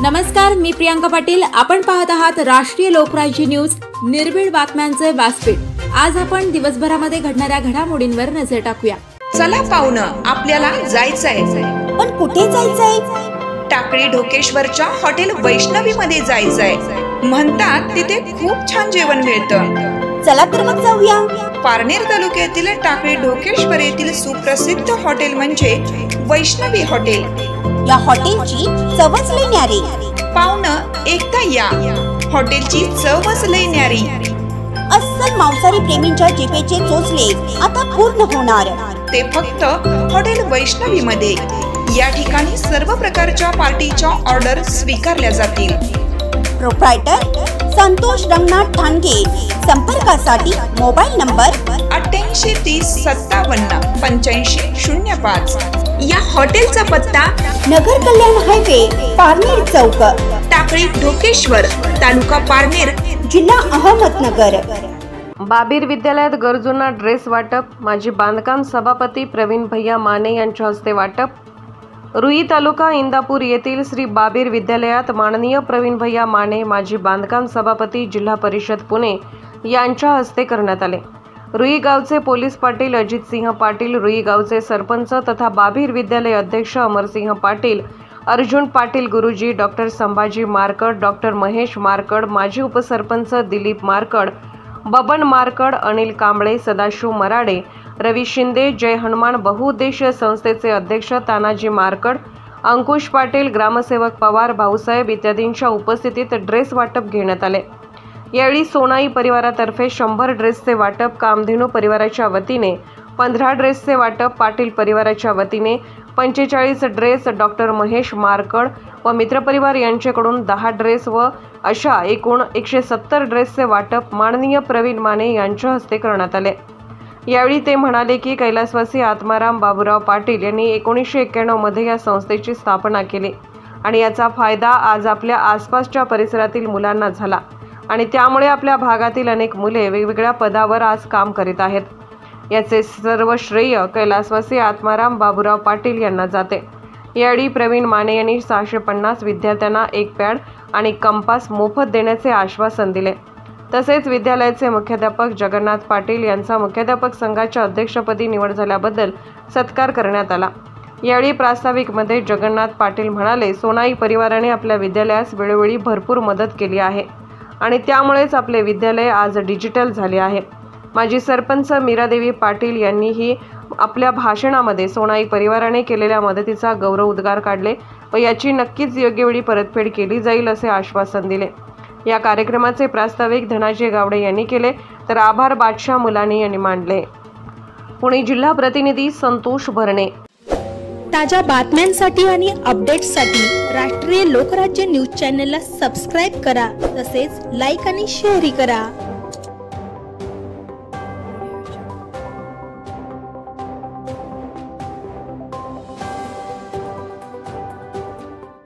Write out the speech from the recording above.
नमस्कार, मी प्रियांका पाटील। आपण पाहत आहात राष्ट्रीय लोकराज्य न्यूज, निर्भीड बातम्यांचे व्यासपीठ। आज आपण दिवसभरामध्ये घडणाऱ्या घडामोडींवर नजर टाकूया। चला पाहुणं, आपल्याला जायचंय। पण कुठे जायचंय? टाकळी ढोकेश्वरच्या हॉटेल वैष्णवी मध्ये जायचंय। म्हणतात तिथे खूप छान जेवण मिळतं। चला तर मग जाऊया। पारनेर तालुक्यातील टाकळी ढोकेश्वर येथील सुप्रसिद्ध हॉटेल म्हणजे वैष्णवी हॉटेल। या हॉटेलची चवच लई न्यारी। पाहुणं, एकदा या, हॉटेलची चवच लई न्यारी। अस्सल मांसाहारी प्रेमींच्या जिभेचे चोचले आता पूर्ण होणार, ते फक्त हॉटेल वैष्णवी मध्ये। या ठिकाणी सर्व प्रकारच्या पार्टीच्या ऑर्डर स्वीकारल्या जातील। प्रोप्रायटर संतोष रंगनाथ ठाणगे। संपर्कासाठी मोबाईल नंबर 88 30 57 85 05। या हॉटेलचा पत्ता नगर कल्याण हायवे, पारनेर चौक, टाकळी ढोकेश्वर, तालुका पारनेर, जिल्हा अहमदनगर। बाबीर विद्यालयात गरजूंना ड्रेस वाटप। माजी बांधकाम सभापती प्रवीण भैया माने यांच्या हस्ते वाटप। रुई तालुका इंदापूर येथील श्री बाबीर विद्यालयात माननीय प्रवीण भैया माने, माजी बांधकाम सभापती, जिल्हा परिषद पुणे यांच्या हस्ते करण्यात आले। रुई गावचे पोलीस पाटील अजित सिंह पाटील, रुई गावचे सरपंच तथा बाबीर विद्यालय अध्यक्ष अमरसिंह पाटील, अर्जुन पाटील गुरुजी, डॉक्टर संभाजी मारकड, डॉक्टर महेश मारकड, माजी उपसरपंच दिलीप मारकड, बबन मारकड, अनिल कांबळे, सदाशिव मराडे, रवी शिंदे, जय हनुमान बहुउद्देशीय संस्थेचे अध्यक्ष तानाजी मारकड, अंकुश पाटील, ग्रामसेवक पवार, भाऊसाहेब इत्यादींच्या उपस्थितीत ड्रेस वाटप घेण्यात आले। यावेळी सोनाई परिवारातर्फे 100 ड्रेसचे वाटप, कामधेनू परिवाराच्या वतीने 15 ड्रेसचे वाटप, पाटील परिवाराच्या वतीने 45 ड्रेस, डॉक्टर महेश मारकड व मित्रपरिवार यांच्याकडून 10 ड्रेस व अशा एकूण 170 ड्रेसचे वाटप माननीय प्रवीण माने यांच्या हस्ते करण्यात आले। यावेळी ते म्हणाले की कैलासवासी आत्माराम बाबूराव पाटील यांनी 1991 मध्ये या संस्थेची स्थापना केली आणि याचा फायदा आज आपल्या आसपासच्या परिसरातील मुलांना झाला आणि त्यामुळे आपल्या भागातील अनेक मुले वेगवेगळ्या पदावर आज काम करीत आहेत। याचे सर्व श्रेय कैलासवासी आत्माराम बाबूराव पाटील यांना जाते। यावेळी प्रवीण माने यांनी 650 विद्यार्थ्यांना एक पॅड आणि कंपास मोफत देण्याचे आश्वासन दिले। तसेच विद्यालयाचे मुख्याध्यापक जगन्नाथ पाटील यांचा मुख्याध्यापक संघाच्या अध्यक्षपदी निवड झाल्याबद्दल सत्कार करण्यात आला। यावेळी प्रास्ताविकमध्ये जगन्नाथ पाटील म्हणाले, सोनाई परिवाराने आपल्या विद्यालयास वेळोवेळी भरपूर मदत केली आहे आणि त्यामुळेच आपले विद्यालय आज डिजिटल झाले आहे। माजी सरपंच मीरादेवी पाटील यांनीही आपल्या भाषणामध्ये सोनाई परिवाराने केलेल्या मदतीचा गौरव उद्गार काढले व याची नक्कीच योग्य वेळी परतफेड केली जाईल असे आश्वासन दिले। या कार्यक्रमाचे प्रास्ताविक धनाजी गावडे यांनी केले तर आभार बादशाह मुलानी यांनी मांडले। पुणे जिल्हा प्रतिनिधी संतोष भरणे। ताज्या बातम्यांसाठी आणि अपडेट्ससाठी राष्ट्रीय लोकराज्य न्यूज चॅनलला सबस्क्राईब करा, तसेच लाईक आणि शेअरही करा।